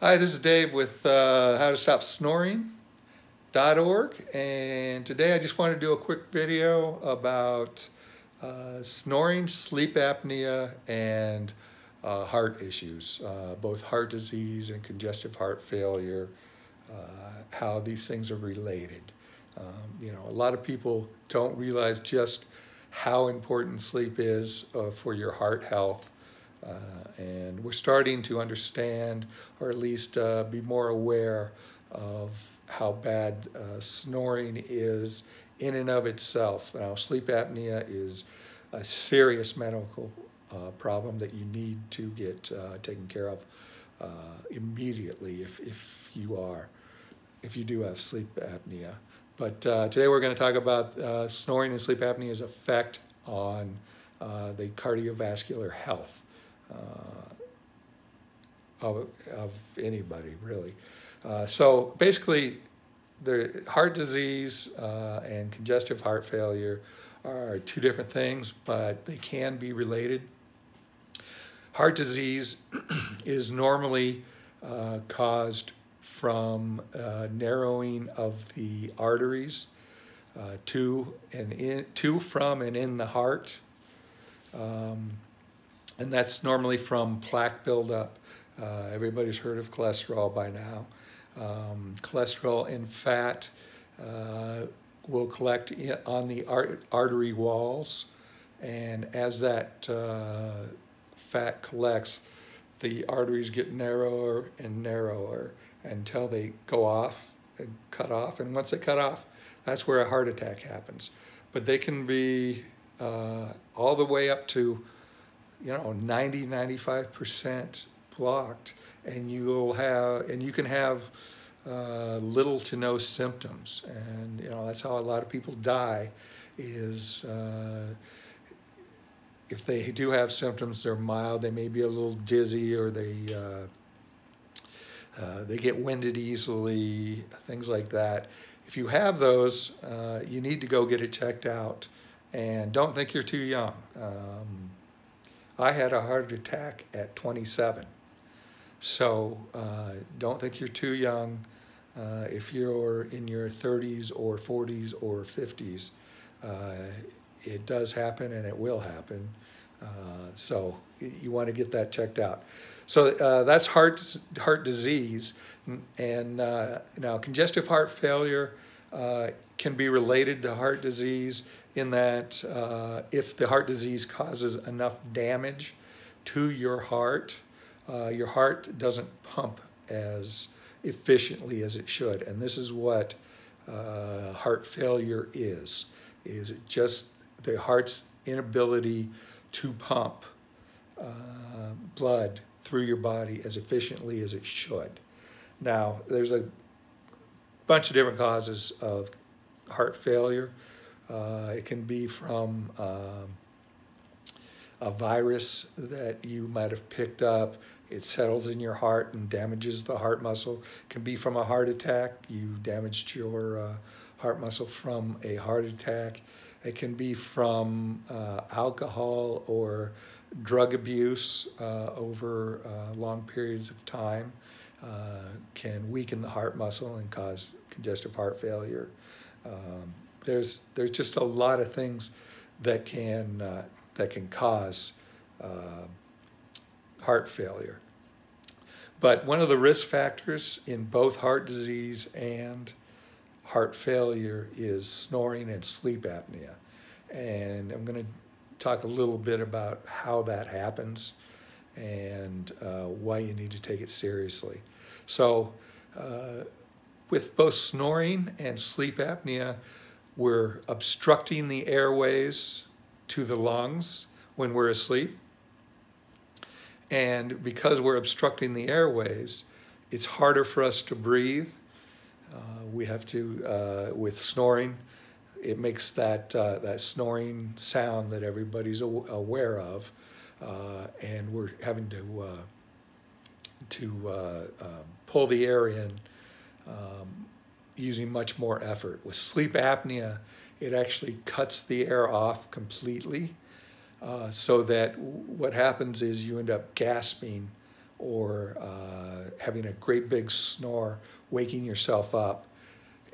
Hi, this is Dave with howtostopsnoring.org, and today I just want to do a quick video about snoring, sleep apnea, and heart issues, both heart disease and congestive heart failure, how these things are related. A lot of people don't realize just how important sleep is for your heart health. And we're starting to understand, or at least be more aware of how bad snoring is in and of itself. Now, sleep apnea is a serious medical problem that you need to get taken care of immediately if you do have sleep apnea. But today we're going to talk about snoring and sleep apnea's effect on the cardiovascular health of anybody, really. So basically, the heart disease and congestive heart failure are two different things, but they can be related. Heart disease is normally caused from narrowing of the arteries to, from, and in the heart. And that's normally from plaque buildup. Everybody's heard of cholesterol by now. Cholesterol and fat will collect on the artery walls, and as that fat collects, the arteries get narrower and narrower until they go off and cut off. And once they cut off, that's where a heart attack happens. But they can be all the way up to 90–95% blocked, and you can have little to no symptoms. And that's how a lot of people die, is if they do have symptoms, they're mild. They may be a little dizzy, or they get winded easily, things like that. If you have those, you need to go get it checked out, and don't think you're too young. I had a heart attack at 27, so don't think you're too young. If you're in your 30s or 40s or 50s, it does happen, and it will happen. So you want to get that checked out. So that's heart disease, and now congestive heart failure can be related to heart disease in that if the heart disease causes enough damage to your heart doesn't pump as efficiently as it should. And this is what heart failure is it just the heart's inability to pump blood through your body as efficiently as it should. Now, there's a bunch of different causes of heart failure. It can be from a virus that you might have picked up. It settles in your heart and damages the heart muscle. It can be from a heart attack. You damaged your heart muscle from a heart attack. It can be from alcohol or drug abuse over long periods of time. Can weaken the heart muscle and cause congestive heart failure. There's just a lot of things that can cause heart failure. But one of the risk factors in both heart disease and heart failure is snoring and sleep apnea. And I'm going to talk a little bit about how that happens and why you need to take it seriously. So with both snoring and sleep apnea, we're obstructing the airways to the lungs when we're asleep. And because we're obstructing the airways, it's harder for us to breathe. We have to, with snoring, it makes that snoring sound that everybody's aware of, and we're having to pull the air in using much more effort. With sleep apnea, it actually cuts the air off completely, so that what happens is you end up gasping or having a great big snore, waking yourself up,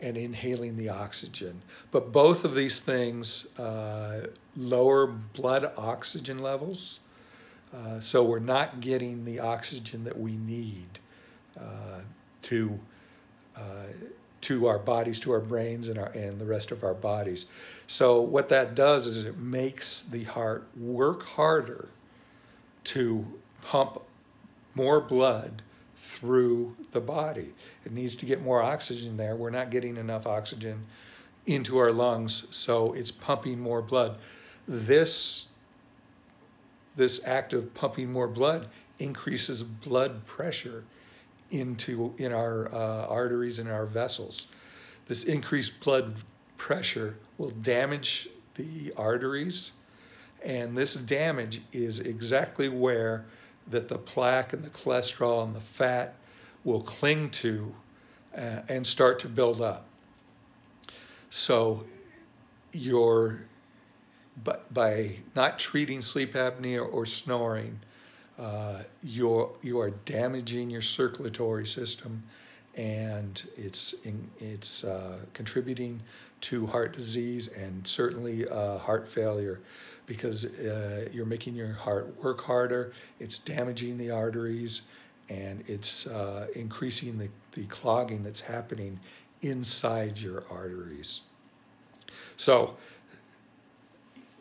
and inhaling the oxygen. But both of these things lower blood oxygen levels, so we're not getting the oxygen that we need to our bodies, to our brains, and the rest of our bodies. So what that does is it makes the heart work harder to pump more blood through the body. It needs to get more oxygen there. We're not getting enough oxygen into our lungs, so it's pumping more blood. This act of pumping more blood increases blood pressure in our arteries and our vessels. This increased blood pressure will damage the arteries, and this damage is exactly where that the plaque and the cholesterol and the fat will cling to and start to build up. So by not treating sleep apnea or snoring, you are damaging your circulatory system, and it's contributing to heart disease and certainly heart failure, because you're making your heart work harder, it's damaging the arteries, and it's increasing the clogging that's happening inside your arteries. So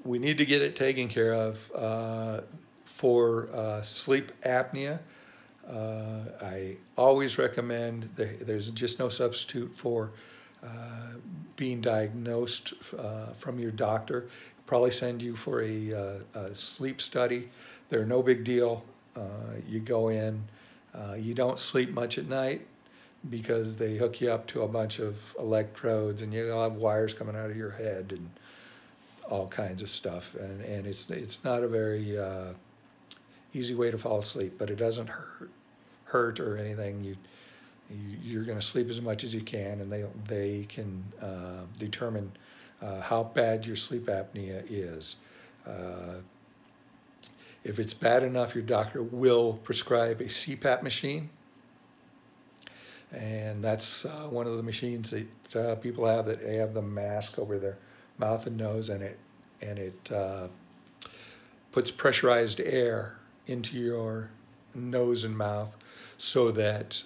we need to get it taken care of. For sleep apnea, I always recommend, there's just no substitute for being diagnosed from your doctor. Probably send you for a sleep study. They're no big deal. You go in, you don't sleep much at night because they hook you up to a bunch of electrodes, and you'll have wires coming out of your head and all kinds of stuff. And it's not a very easy way to fall asleep, but it doesn't hurt or anything. You're going to sleep as much as you can, and they can determine how bad your sleep apnea is. If it's bad enough, your doctor will prescribe a CPAP machine, and that's one of the machines that people have, that they have the mask over their mouth and nose, and it puts pressurized air into your nose and mouth so that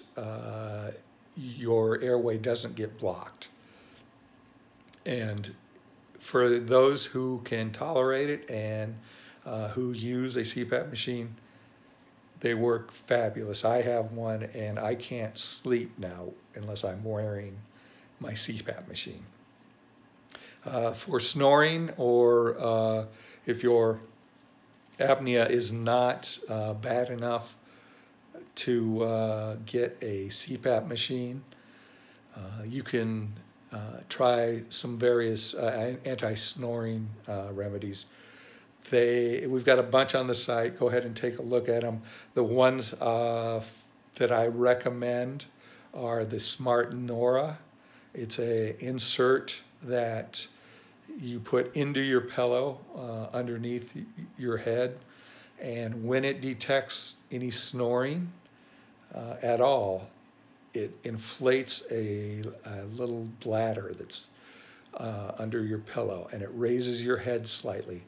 your airway doesn't get blocked. And for those who can tolerate it and who use a CPAP machine, they work fabulous. I have one, and I can't sleep now unless I'm wearing my CPAP machine. For snoring, or if your apnea is not bad enough to get a CPAP machine, you can try some various anti-snoring remedies. We've got a bunch on the site. Go ahead and take a look at them. The ones that I recommend are the Smart Nora. It's an insert that you put into your pillow underneath your head, and when it detects any snoring at all, it inflates a little bladder that's under your pillow, and it raises your head slightly.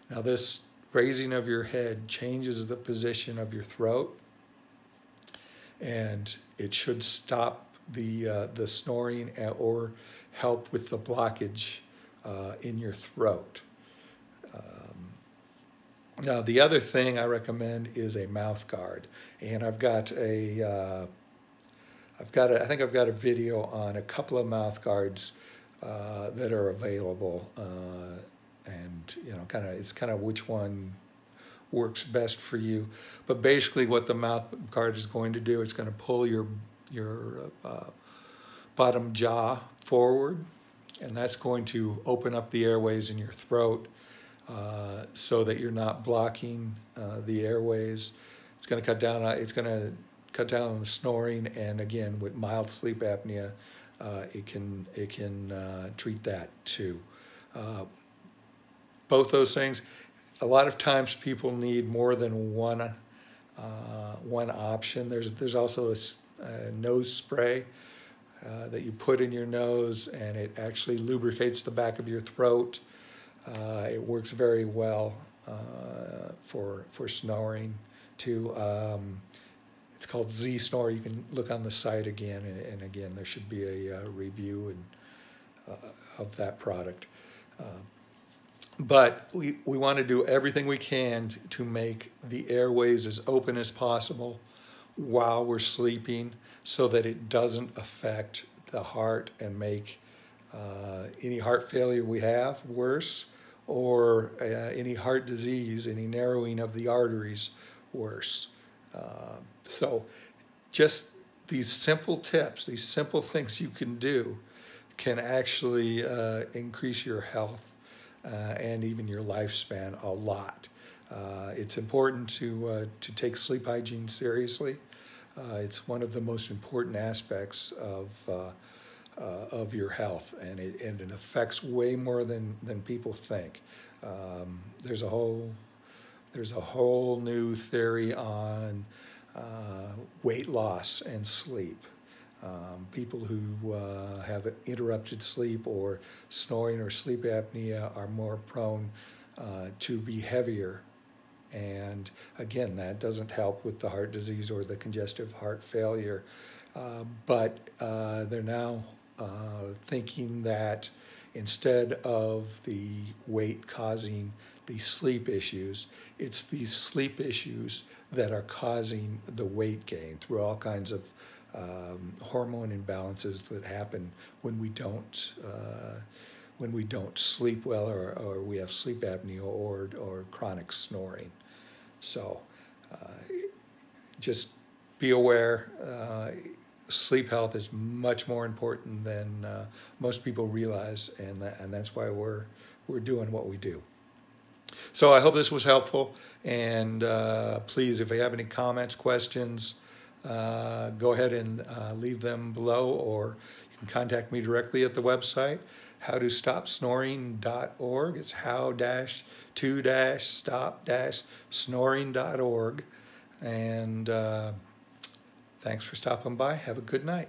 Now, this raising of your head changes the position of your throat, and it should stop the snoring or help with the blockage in your throat. Now, the other thing I recommend is a mouth guard, and I think I've got a video on a couple of mouth guards that are available, and it's kind of which one works best for you. But basically, what the mouth guard is going to do, it's going to pull your bottom jaw forward, and that's going to open up the airways in your throat so that you're not blocking the airways. It's going to cut down. It's going to cut down on the snoring, and again, with mild sleep apnea, it can treat that too. Both those things. A lot of times, people need more than one one option. There's also a nose spray that you put in your nose, and it actually lubricates the back of your throat. It works very well for snoring too. It's called Z-Snore. You can look on the site again, and again, there should be a review of that product. But we want to do everything we can to make the airways as open as possible while we're sleeping, so that it doesn't affect the heart and make any heart failure we have worse, or any heart disease, any narrowing of the arteries worse. So just these simple tips, these simple things you can do can actually increase your health and even your lifespan a lot. It's important to take sleep hygiene seriously. It's one of the most important aspects of your health, and it affects way more than people think. There's a whole new theory on weight loss and sleep. People who have interrupted sleep or snoring or sleep apnea are more prone to be heavier. And again, that doesn't help with the heart disease or the congestive heart failure. But they're now thinking that instead of the weight causing the sleep issues, it's these sleep issues that are causing the weight gain through all kinds of hormone imbalances that happen when we don't sleep well, or we have sleep apnea or chronic snoring. So just be aware. Sleep health is much more important than most people realize, and that's why we're doing what we do. So I hope this was helpful, and please, if you have any comments, questions, go ahead and leave them below, or you can contact me directly at the website, howtostopsnoring.org. It's how-to-stop-snoring.org. And thanks for stopping by. Have a good night.